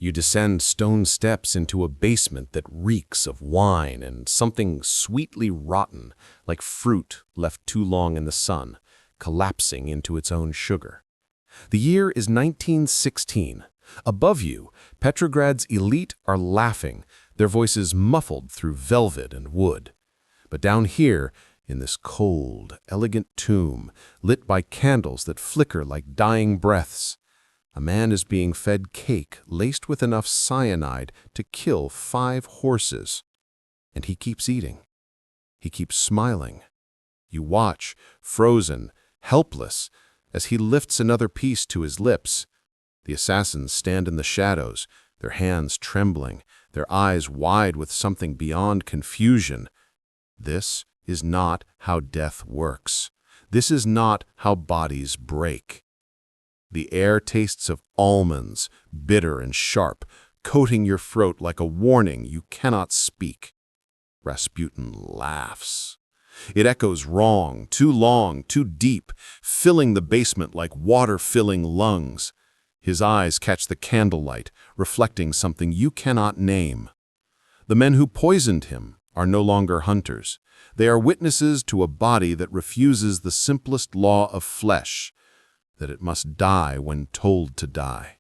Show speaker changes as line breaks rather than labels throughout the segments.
You descend stone steps into a basement that reeks of wine and something sweetly rotten, like fruit left too long in the sun, collapsing into its own sugar. The year is 1916. Above you, Petrograd's elite are laughing, their voices muffled through velvet and wood. But down here, in this cold, elegant tomb, lit by candles that flicker like dying breaths, a man is being fed cake laced with enough cyanide to kill 5 horses. And he keeps eating. He keeps smiling. You watch, frozen, helpless, as he lifts another piece to his lips. The assassins stand in the shadows, their hands trembling, their eyes wide with something beyond confusion. This is not how death works. This is not how bodies break. The air tastes of almonds, bitter and sharp, coating your throat like a warning you cannot speak. Rasputin laughs. It echoes wrong, too long, too deep, filling the basement like water filling lungs. His eyes catch the candlelight, reflecting something you cannot name. The men who poisoned him are no longer hunters. They are witnesses to a body that refuses the simplest law of flesh, that it must die when told to die.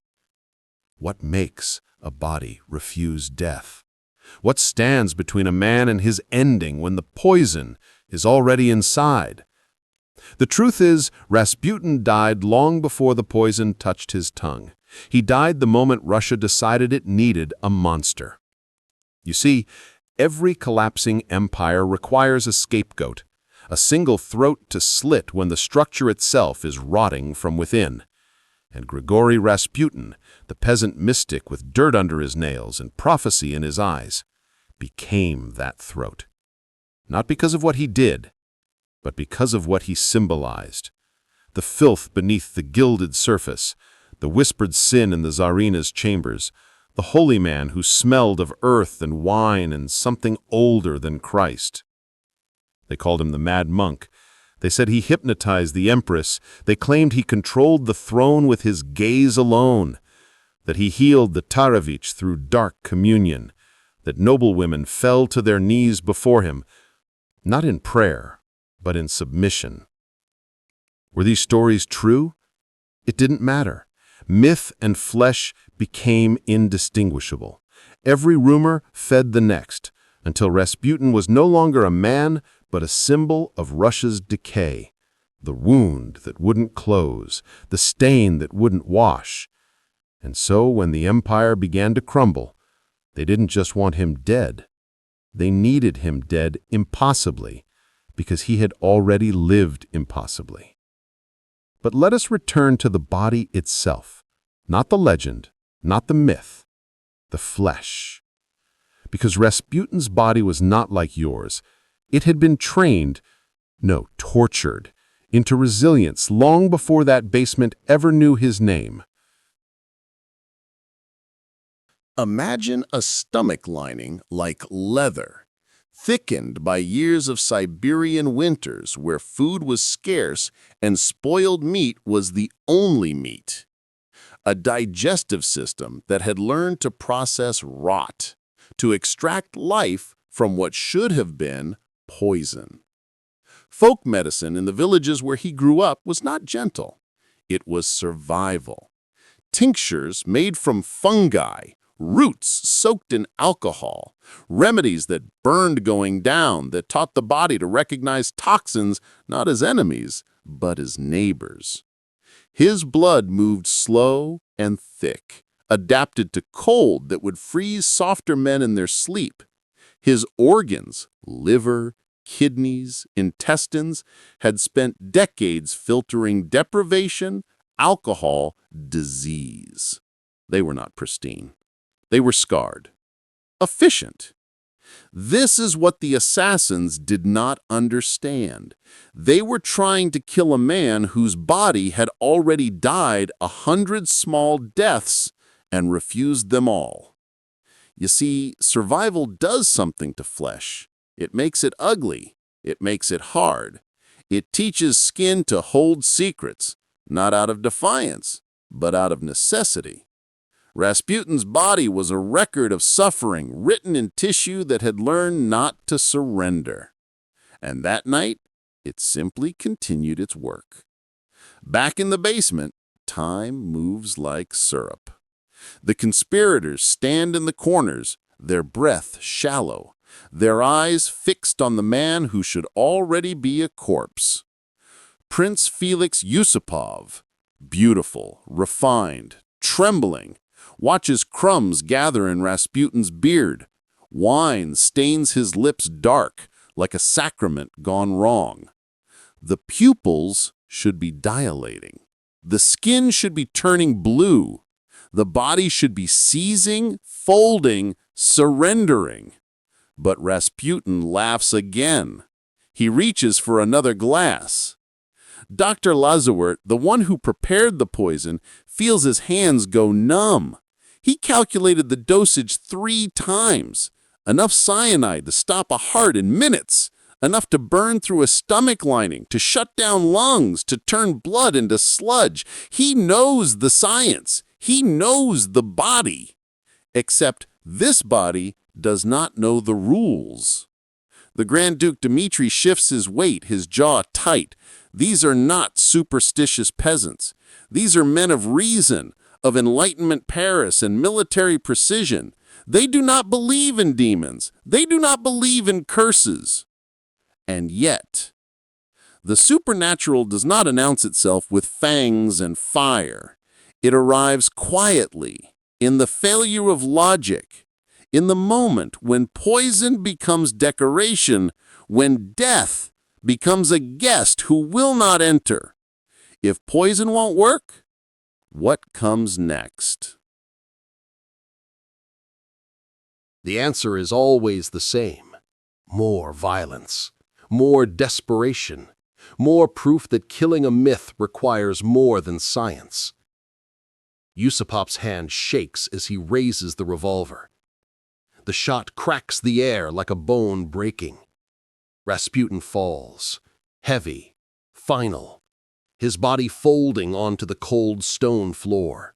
What makes a body refuse death? What stands between a man and his ending when the poison is already inside? The truth is, Rasputin died long before the poison touched his tongue. He died the moment Russia decided it needed a monster. You see, every collapsing empire requires a scapegoat, a single throat to slit when the structure itself is rotting from within. And Grigori Rasputin, the peasant mystic with dirt under his nails and prophecy in his eyes, became that throat. Not because of what he did, but because of what he symbolized. The filth beneath the gilded surface, the whispered sin in the Tsarina's chambers, the holy man who smelled of earth and wine and something older than Christ. They called him the Mad Monk. They said he hypnotized the Empress. They claimed he controlled the throne with his gaze alone, that he healed the Tsarevich through dark communion, that noble women fell to their knees before him, not in prayer, but in submission. Were these stories true? It didn't matter. Myth and flesh became indistinguishable. Every rumor fed the next, until Rasputin was no longer a man, but a symbol of Russia's decay, the wound that wouldn't close, the stain that wouldn't wash. And so when the empire began to crumble, they didn't just want him dead. They needed him dead impossibly, because he had already lived impossibly. But let us return to the body itself, not the legend, not the myth, the flesh. Because Rasputin's body was not like yours. It had been trained, no, tortured, into resilience long before that basement ever knew his name.
Imagine a stomach lining like leather, thickened by years of Siberian winters where food was scarce and spoiled meat was the only meat. A digestive system that had learned to process rot, to extract life from what should have been poison. Folk medicine in the villages where he grew up was not gentle. It was survival. Tinctures made from fungi, roots soaked in alcohol, remedies that burned going down, that taught the body to recognize toxins not as enemies, but as neighbors. His blood moved slow and thick, adapted to cold that would freeze softer men in their sleep. His organs, liver, kidneys, intestines, had spent decades filtering deprivation, alcohol, disease. They were not pristine. They were scarred. Efficient. This is what the assassins did not understand. They were trying to kill a man whose body had already died 100 small deaths and refused them all. You see, survival does something to flesh. It makes it ugly. It makes it hard. It teaches skin to hold secrets, not out of defiance, but out of necessity. Rasputin's body was a record of suffering written in tissue that had learned not to surrender. And that night, it simply continued its work. Back in the basement, time moves like syrup. The conspirators stand in the corners, their breath shallow, their eyes fixed on the man who should already be a corpse. Prince Felix Yusupov, beautiful, refined, trembling, watches crumbs gather in Rasputin's beard. Wine stains his lips dark, like a sacrament gone wrong. The pupils should be dilating. The skin should be turning blue. The body should be seizing, folding, surrendering. But Rasputin laughs again. He reaches for another glass. Dr. Lazarus, the one who prepared the poison, feels his hands go numb. He calculated the dosage 3 times. Enough cyanide to stop a heart in minutes. Enough to burn through a stomach lining, to shut down lungs, to turn blood into sludge. He knows the science. He knows the body. Except this body does not know the rules. The Grand Duke Dmitri shifts his weight, his jaw tight. These are not superstitious peasants. These are men of reason, of Enlightenment Paris and military precision. They do not believe in demons. They do not believe in curses. And yet, the supernatural does not announce itself with fangs and fire. It arrives quietly, in the failure of logic, in the moment when poison becomes decoration, when death becomes a guest who will not enter. If poison won't work, what comes next?
The answer is always the same. More violence, more desperation, more proof that killing a myth requires more than science. Yusupov's hand shakes as he raises the revolver. The shot cracks the air like a bone breaking. Rasputin falls, heavy, final, his body folding onto the cold stone floor.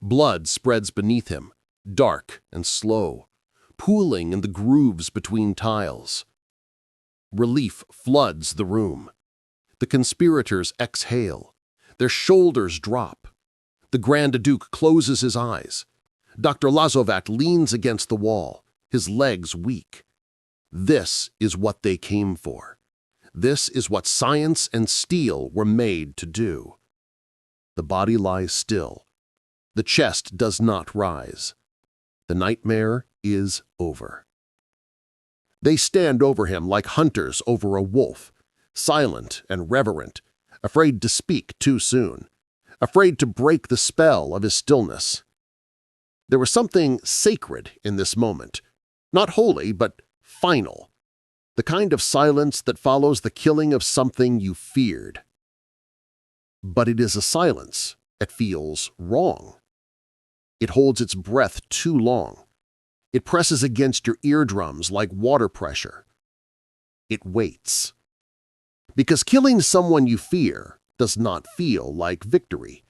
Blood spreads beneath him, dark and slow, pooling in the grooves between tiles. Relief floods the room. The conspirators exhale. Their shoulders drop. The Grand Duke closes his eyes. Dr. Lazovac leans against the wall, his legs weak. This is what they came for. This is what science and steel were made to do. The body lies still. The chest does not rise. The nightmare is over. They stand over him like hunters over a wolf, silent and reverent, afraid to speak too soon, afraid to break the spell of his stillness. There was something sacred in this moment, not holy, but final, the kind of silence that follows the killing of something you feared. But it is a silence that feels wrong. It holds its breath too long. It presses against your eardrums like water pressure. It waits. Because killing someone you fear does not feel like victory.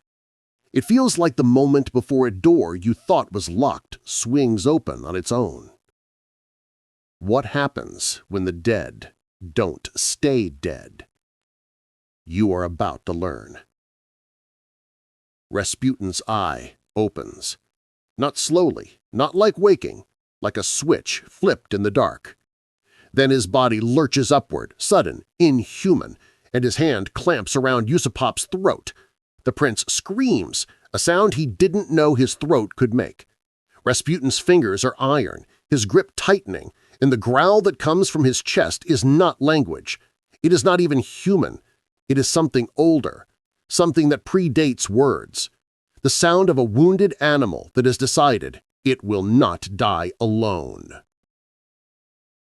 It feels like the moment before a door you thought was locked swings open on its own. What happens when the dead don't stay dead? You are about to learn. Rasputin's eye opens. Not slowly, not like waking, like a switch flipped in the dark. Then his body lurches upward, sudden, inhuman, and his hand clamps around Yusupov's throat. The prince screams, a sound he didn't know his throat could make. Rasputin's fingers are iron, his grip tightening, and the growl that comes from his chest is not language. It is not even human. It is something older, something that predates words. The sound of a wounded animal that has decided it will not die alone.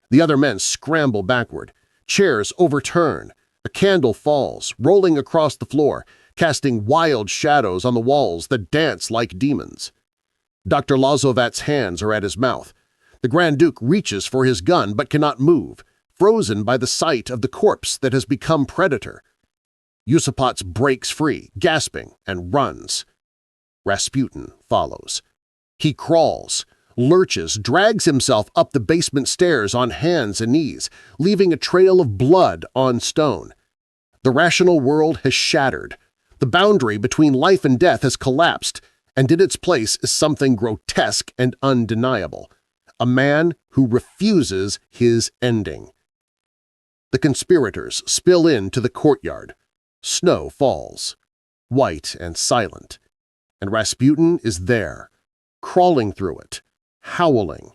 The other men scramble backward. Chairs overturn. A candle falls, rolling across the floor, casting wild shadows on the walls that dance like demons. Dr. Lazovac's hands are at his mouth. The Grand Duke reaches for his gun but cannot move, frozen by the sight of the corpse that has become predator. Yusupov breaks free, gasping, and runs. Rasputin follows.
He crawls, lurches, drags himself up the basement stairs on hands and knees, leaving a trail of blood on stone. The rational world has shattered. The boundary between life and death has collapsed, and in its place is something grotesque and undeniable – a man who refuses his ending. The conspirators spill into the courtyard. Snow falls, white and silent, and Rasputin is there, crawling through it, howling.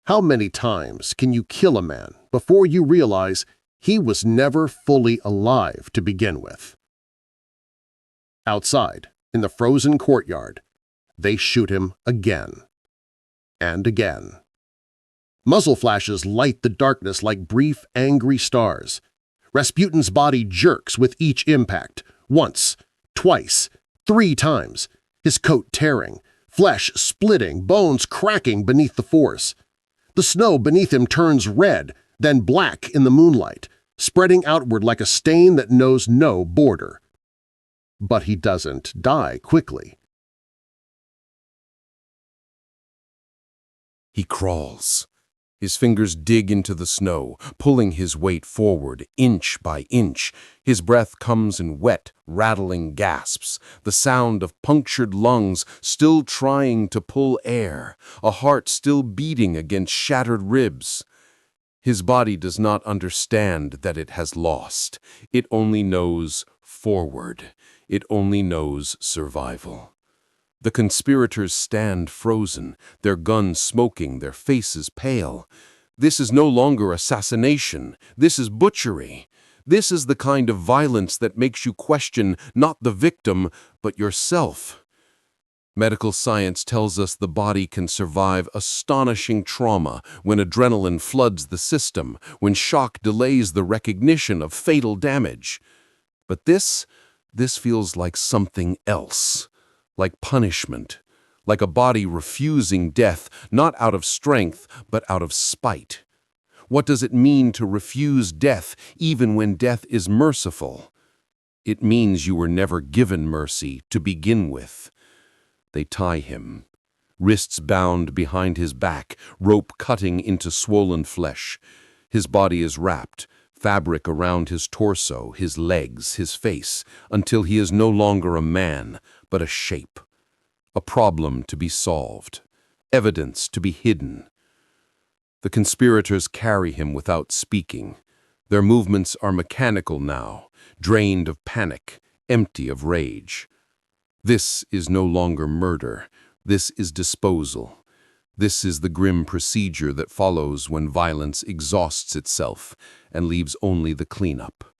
How many times can you kill a man before you realize he was never fully alive to begin with? Outside, in the frozen courtyard, they shoot him again and again. Muzzle flashes light the darkness like brief, angry stars. Rasputin's body jerks with each impact, once, twice, 3 times, his coat tearing, flesh splitting, bones cracking beneath the force. The snow beneath him turns red, then black in the moonlight, spreading outward like a stain that knows no border. But he doesn't die quickly.
He crawls. His fingers dig into the snow, pulling his weight forward inch by inch. His breath comes in wet, rattling gasps, the sound of punctured lungs still trying to pull air, a heart still beating against shattered ribs. His body does not understand that it has lost. It only knows forward. It only knows survival. The conspirators stand frozen, their guns smoking, their faces pale. This is no longer assassination. This is butchery. This is the kind of violence that makes you question not the victim, but yourself. Medical science tells us the body can survive astonishing trauma when adrenaline floods the system, when shock delays the recognition of fatal damage. But this feels like something else. Like punishment, like a body refusing death, not out of strength, but out of spite. What does it mean to refuse death even when death is merciful? It means you were never given mercy to begin with. They tie him, wrists bound behind his back, rope cutting into swollen flesh. His body is wrapped, fabric around his torso, his legs, his face, until he is no longer a man, but a shape, a problem to be solved, evidence to be hidden. The conspirators carry him without speaking. Their movements are mechanical now, drained of panic, empty of rage. This is no longer murder. This is disposal. This is the grim procedure that follows when violence exhausts itself and leaves only the cleanup.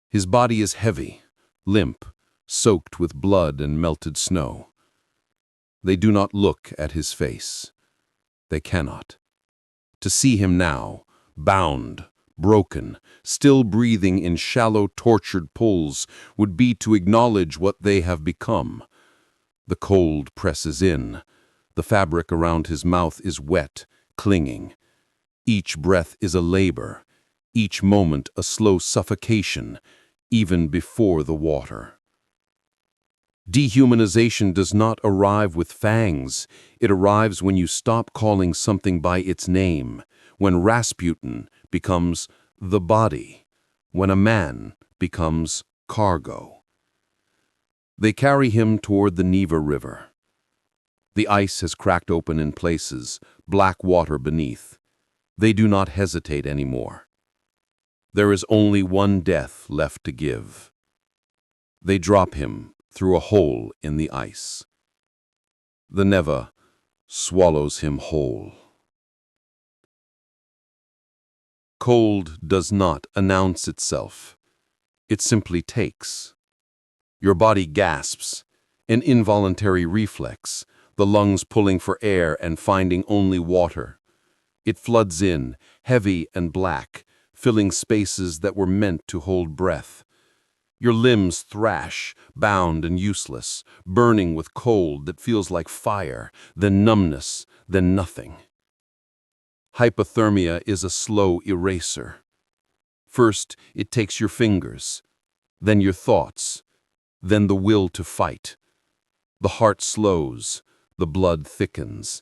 His body is heavy, limp, soaked with blood and melted snow. They do not look at his face. They cannot. To see him now, bound, broken, still breathing in shallow, tortured pulls, would be to acknowledge what they have become. The cold presses in. The fabric around his mouth is wet, clinging. Each breath is a labor, each moment a slow suffocation, even before the water. Dehumanization does not arrive with fangs. It arrives when you stop calling something by its name, when Rasputin becomes the body, when a man becomes cargo. They carry him toward the Neva River. The ice has cracked open in places, black water beneath. They do not hesitate anymore. There is only one death left to give. They drop him through a hole in the ice. The Neva swallows him whole. Cold does not announce itself. It simply takes. Your body gasps, an involuntary reflex, the lungs pulling for air and finding only water. It floods in, heavy and black, filling spaces that were meant to hold breath. Your limbs thrash, bound and useless, burning with cold that feels like fire, then numbness, then nothing. Hypothermia is a slow eraser. First, it takes your fingers, then your thoughts, then the will to fight. The heart slows,
The blood thickens.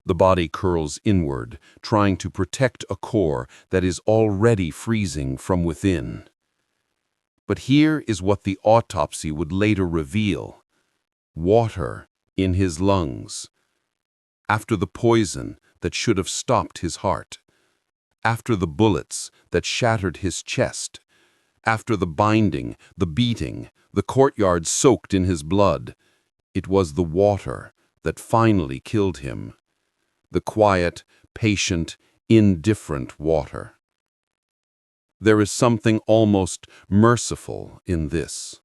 The body curls inward, trying to protect a core that is already freezing from within. But here is what the autopsy would later reveal: water in his lungs. After the poison that should have stopped his heart, after the bullets that shattered his chest, after the binding, the beating, the courtyard soaked in his blood, it was the water that finally killed him. The quiet, patient, indifferent water. There is something almost merciful in this,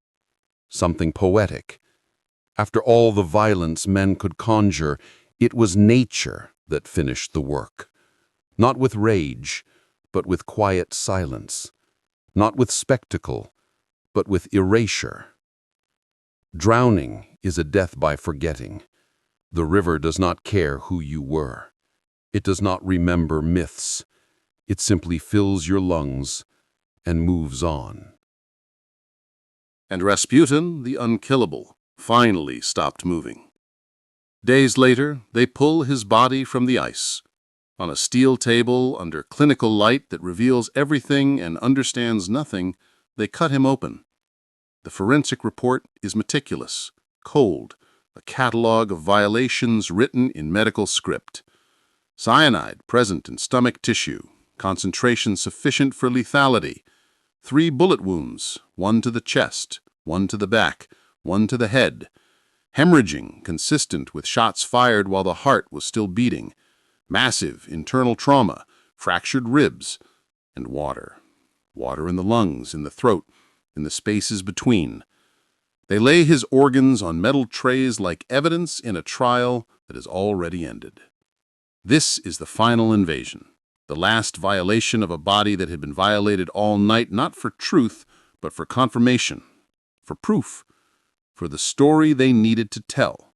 something poetic. After all the violence men could conjure, it was nature that finished the work. Not with rage, but with quiet silence. Not with spectacle, but with erasure. Drowning is a death by forgetting. The river does not care who you were. It does not remember myths. It simply fills your lungs and moves on.
And Rasputin, the unkillable, finally stopped moving. Days later, they pull his body from the ice. On a steel table, under clinical light that reveals everything and understands nothing, they cut him open. The forensic report is meticulous, cold, a catalog of violations written in medical script. Cyanide present in stomach tissue, concentration sufficient for lethality. 3 bullet wounds, 1 to the chest, 1 to the back, 1 to the head. Hemorrhaging consistent with shots fired while the heart was still beating. Massive internal trauma, fractured ribs, and water. Water in the lungs, in the throat, in the spaces between. They lay his organs on metal trays like evidence in a trial that has already ended. This is the final invasion, the last violation of a body that had been violated all night, not for truth, but for confirmation, for proof, for the story they needed to tell,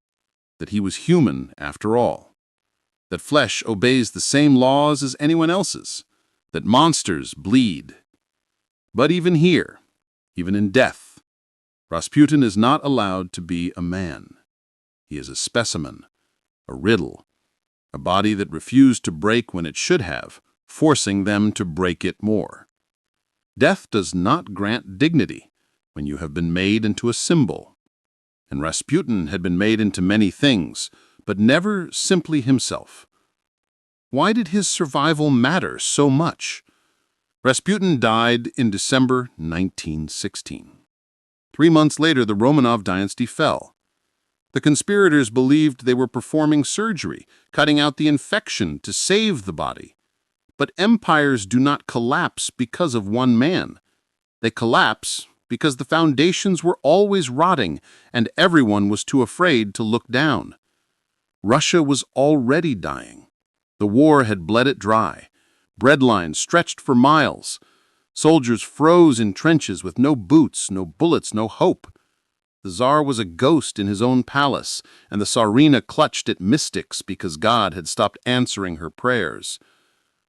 that he was human after all, that flesh obeys the same laws as anyone else's, that monsters bleed. But even here, even in death, Rasputin is not allowed to be a man. He is a specimen, a riddle, a body that refused to break when it should have, forcing them to break it more. Death does not grant dignity when you have been made into a symbol. And Rasputin had been made into many things, but never simply himself. Why did his survival matter so much? Rasputin died in December 1916. 3 months later, the Romanov dynasty fell. The conspirators believed they were performing surgery, cutting out the infection to save the body. But empires do not collapse because of one man. They collapse because the foundations were always rotting and everyone was too afraid to look down. Russia was already dying. The war had bled it dry. Bread lines stretched for miles. Soldiers froze in trenches with no boots, no bullets, no hope. The Tsar was a ghost in his own palace, and the Tsarina clutched at mystics because God had stopped answering her prayers.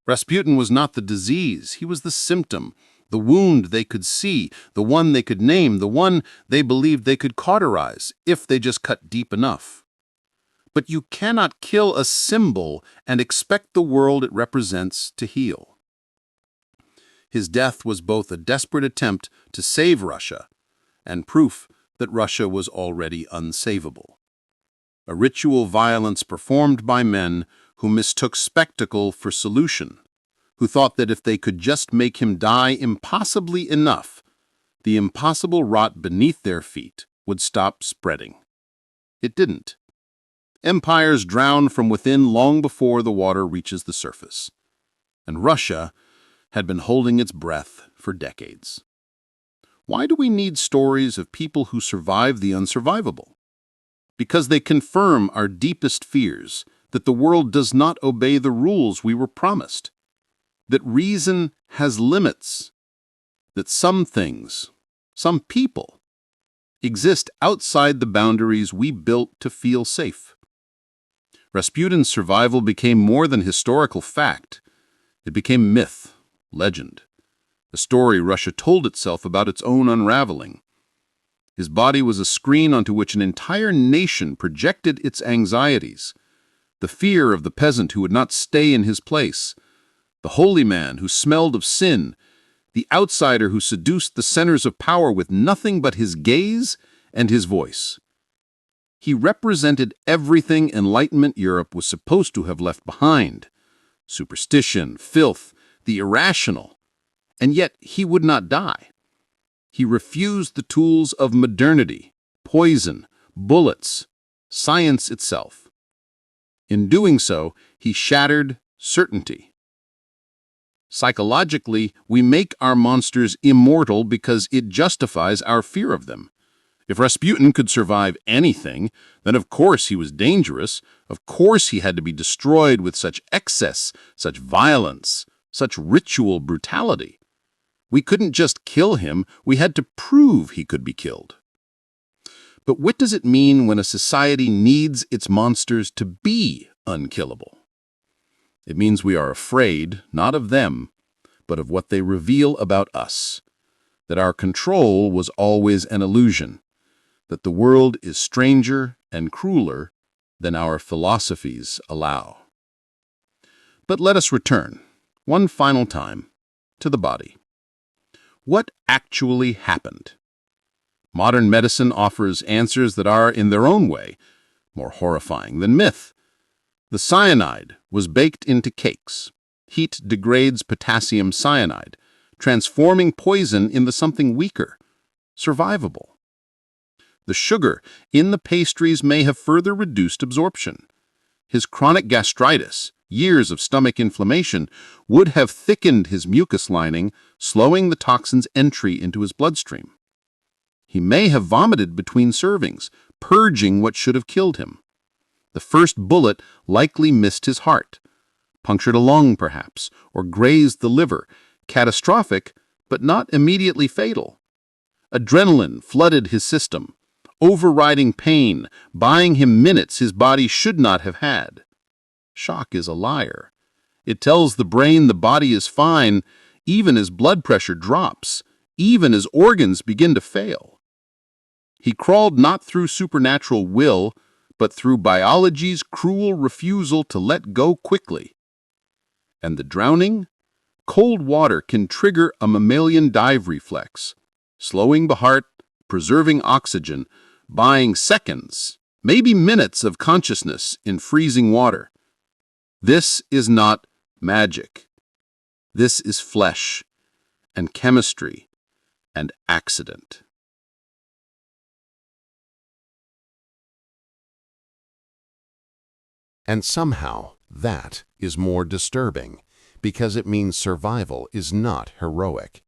Rasputin was not the disease, he was the symptom, the wound they could see, the one they could name, the one they believed they could cauterize, if they just cut deep enough. But you cannot kill a symbol and expect the world it represents to heal. His death was both a desperate attempt to save Russia and proof that Russia was already unsavable. A ritual violence performed by men who mistook spectacle for solution, who thought that if they could just make him die impossibly enough, the impossible rot beneath their feet would stop spreading. It didn't. Empires drown from within long before the water reaches the surface. And Russia had been holding its breath for decades. Why do we need stories of people who survive the unsurvivable? Because they confirm our deepest fears that the world does not obey the rules we were promised, that reason has limits, that some things, some people, exist outside the boundaries we built to feel safe. Rasputin's survival became more than historical fact. It became myth, legend, a story Russia told itself about its own unraveling.
His body was a screen onto which an entire nation projected its anxieties. The fear of the peasant who would not stay in his place, the holy man who smelled of sin, the outsider who seduced the centers of power with nothing but his gaze and his voice. He represented everything Enlightenment Europe was supposed to have left behind: superstition, filth, the irrational. And yet he would not die. He refused the tools of modernity, poison, bullets, science itself. In doing so, he shattered certainty. Psychologically, we make our monsters immortal because it justifies our fear of them. If Rasputin could survive anything, then of course he was dangerous. Of course he had to be destroyed with such excess, such violence, such ritual brutality. We couldn't just kill him, we had to prove he could be killed. But what does it mean when a society needs its monsters to be unkillable? It means we are afraid, not of them, but of what they reveal about us. That our control was always an illusion. That the world is stranger and crueler than our philosophies allow. But let us return, one final time, to the body. What actually happened? Modern medicine offers answers that are, in their own way, more horrifying than myth. The cyanide was baked into cakes. Heat degrades potassium cyanide, transforming poison into something weaker, survivable. The sugar in the pastries may have further reduced absorption. His chronic gastritis, years of stomach inflammation, would have thickened his mucus lining, slowing the toxin's entry into his bloodstream. He may have vomited between servings, purging what should have killed him. The first bullet likely missed his heart, punctured a lung perhaps, or grazed the liver, catastrophic but not immediately fatal. Adrenaline flooded his system, overriding pain, buying him minutes his body should not have had. Shock is a liar. It tells the brain the body is fine, even as blood pressure drops, even as organs begin to fail. He crawled not through supernatural will, but through biology's cruel refusal to let go quickly. And the drowning? Cold water can trigger a mammalian dive reflex, slowing the heart, preserving oxygen, buying seconds, maybe minutes of consciousness in freezing water. This is not magic. This is flesh and chemistry and accident.
And somehow that is more disturbing, because it means survival is not heroic.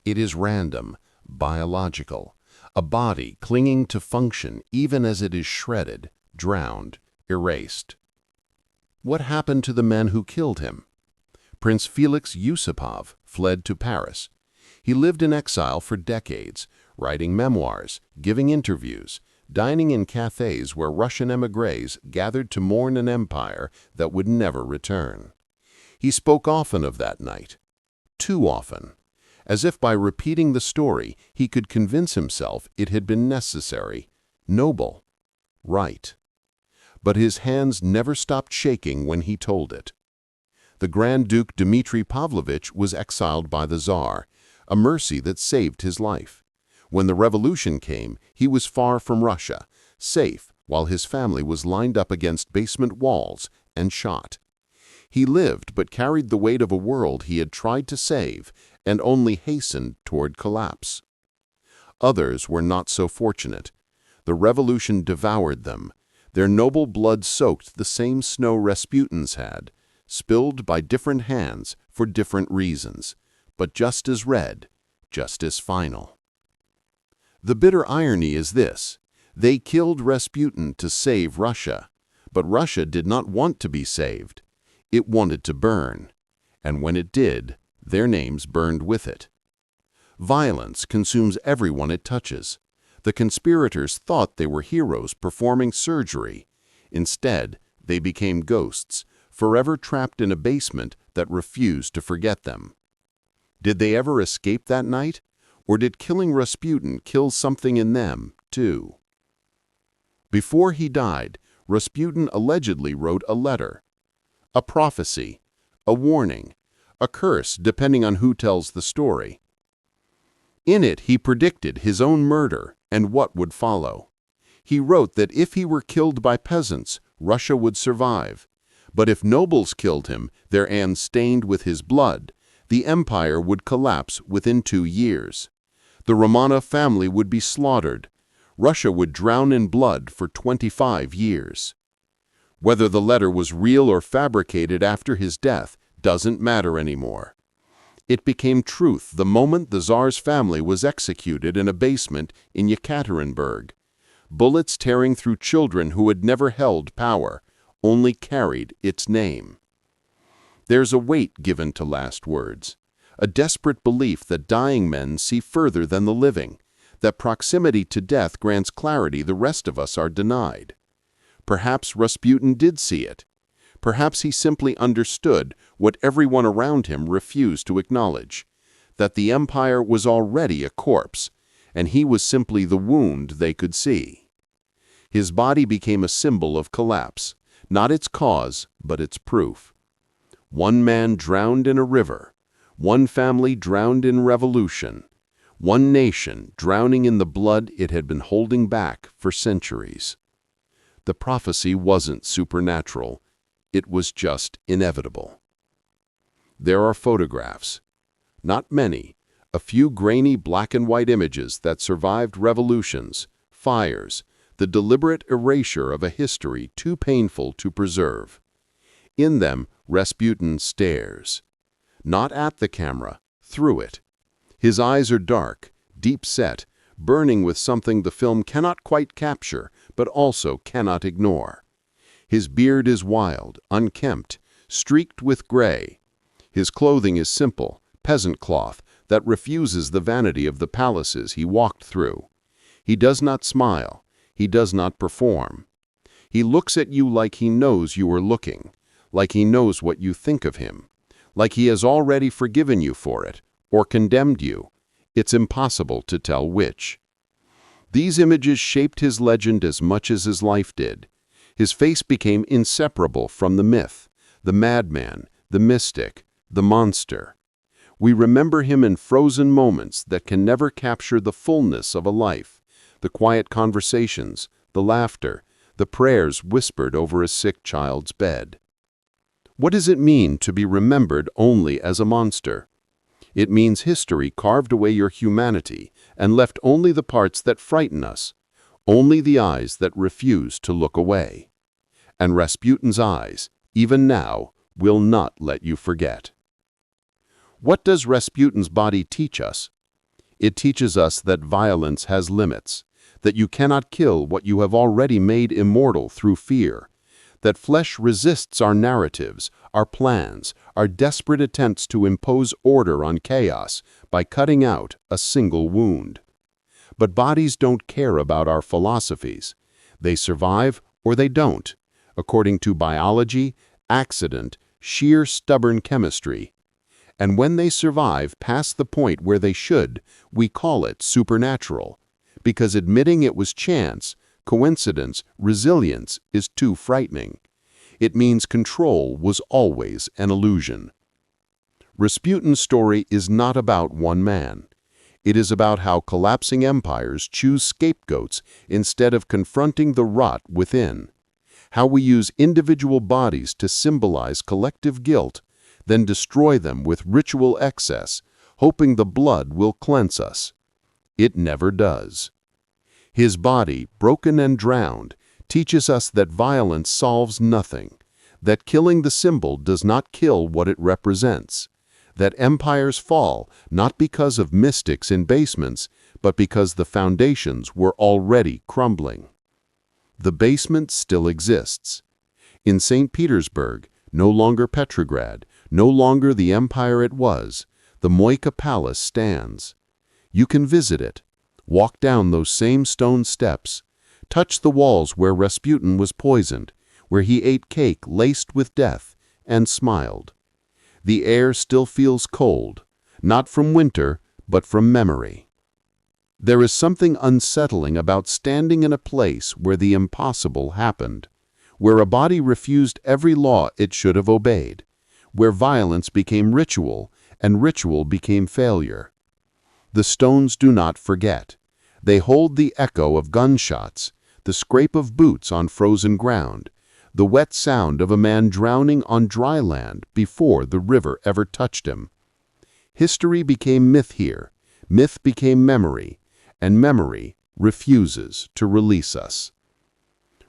It is random, biological, a body clinging to function even as it is shredded, drowned, erased. What happened to the men who killed him? Prince Felix Yusupov fled to Paris. He lived in exile for decades, writing memoirs, giving interviews, dining in cafes where Russian émigrés gathered to mourn an empire that would never return. He spoke often of that night, too often, as if by repeating the story he could convince himself it had been necessary, noble, right. But his hands never stopped shaking when he told it. The Grand Duke Dmitry Pavlovich was exiled by the Tsar, a mercy that saved his life. When the revolution came, he was far from Russia, safe while his family was lined up against basement walls and shot. He lived but carried the weight of a world he had tried to save and only hastened toward collapse. Others were not so fortunate. The revolution devoured them. Their noble blood soaked the same snow Rasputin's had, spilled by different hands for different reasons, but just as red, just as final. The bitter irony is this: they killed Rasputin to save Russia, but Russia did not want to be saved. It wanted to burn, and when it did, their names burned with it. Violence consumes everyone it touches. The conspirators thought they were heroes performing surgery. Instead, they became ghosts, forever trapped in a basement that refused to forget them. Did they ever escape that night? Or did killing Rasputin kill something in them,
too. Before he died, Rasputin allegedly wrote a letter. A prophecy, a warning, a curse depending on who tells the story. In it, he predicted his own murder and what would follow. He wrote that if he were killed by peasants, Russia would survive. But if nobles killed him, their hands stained with his blood, the empire would collapse within 2 years. The Romanov family would be slaughtered. Russia would drown in blood for 25 years. Whether the letter was real or fabricated after his death doesn't matter anymore. It became truth the moment the Tsar's family was executed in a basement in Yekaterinburg. Bullets tearing through children who had never held power, only carried its name. There's a weight given to last words, a desperate belief that dying men see further than the living, that proximity to death grants clarity the rest of us are denied. Perhaps Rasputin did see it. Perhaps he simply understood what everyone around him refused to acknowledge, that the empire was already a corpse, and he was simply the wound they could see. His body became a symbol of collapse, not its cause, but its proof. One man drowned in a river, one family drowned in revolution, one nation drowning in the blood it had been holding back for centuries. The prophecy wasn't supernatural, it was just inevitable. There are photographs. Not many, a few grainy black and white images that survived revolutions, fires, the deliberate erasure of a history too painful to preserve. In them, Rasputin stares. Not at the camera, through it. His eyes are dark, deep-set, burning with something the film cannot quite capture, but also cannot ignore. His beard is wild, unkempt, streaked with gray. His clothing is simple, peasant cloth, that refuses the vanity of the palaces he walked through. He does not smile. He does not perform. He looks at you like he knows you are looking, like he knows what you think of him, like he has already forgiven you for it, or condemned you. It's impossible to tell which. These images shaped his legend as much as his life did. His face became inseparable from the myth, the madman, the mystic, the monster. We remember him in frozen moments that can never capture the fullness of a life, the quiet conversations, the laughter, the prayers whispered over a sick child's bed. What does it mean to be remembered only as a monster? It means history carved away your humanity and left only the parts that frighten us, only the eyes that refuse to look away. And Rasputin's eyes, even now, will not let you forget. What does Rasputin's body teach us? It teaches us that violence has limits, that you cannot kill what you have already made immortal through fear, that flesh resists our narratives, our plans, our desperate attempts to impose order on chaos by cutting out a single wound. But bodies don't care about our philosophies. They survive or they don't, according to biology, accident, sheer stubborn chemistry. And when they survive past the point where they should, we call it supernatural, because admitting it was chance, coincidence, resilience is too frightening. It means control was always an illusion. Rasputin's story is not about one man. It is about how collapsing empires choose scapegoats instead of confronting the rot within. How we use individual bodies to symbolize collective guilt, then destroy them with ritual excess, hoping the blood will cleanse us. It never does. His body, broken and drowned, teaches us that violence solves nothing, that killing the symbol does not kill what it represents, that empires fall not because of mystics in basements, but because the foundations were already crumbling. The basement still exists. In St. Petersburg, no longer Petrograd, no longer the empire it was, the Moika Palace stands. You can visit it, walk down those same stone steps, touch the walls where Rasputin was poisoned, where he ate cake laced with death, and smiled. The air still feels cold, not from winter, but from memory.
There is something unsettling about standing in a place where the impossible happened, where a body refused every law it should have obeyed, where violence became ritual and ritual became failure. The stones do not forget. They hold the echo of gunshots, the scrape of boots on frozen ground, the wet sound of a man drowning on dry land before the river ever touched him. History became myth here, myth became memory, and memory refuses to release us.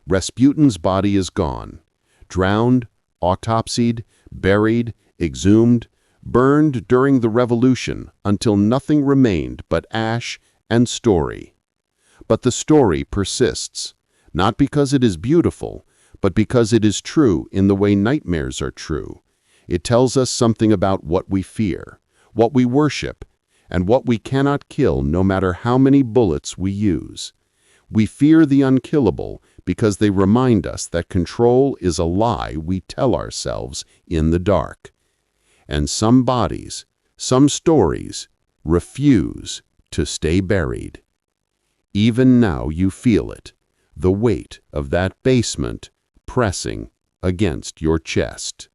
Rasputin's body is gone, drowned, autopsied, buried, exhumed, burned during the revolution until nothing remained but ash and story. But the story persists, not because it is beautiful, but because it is true in the way nightmares are true. It tells us something about what we fear, what we worship, and what we cannot kill no matter how many bullets we use. We fear the unkillable because they remind us that control is a lie we tell ourselves in the dark. And some bodies, some stories, refuse to stay buried. Even now you feel it, the weight of that basement pressing against your chest.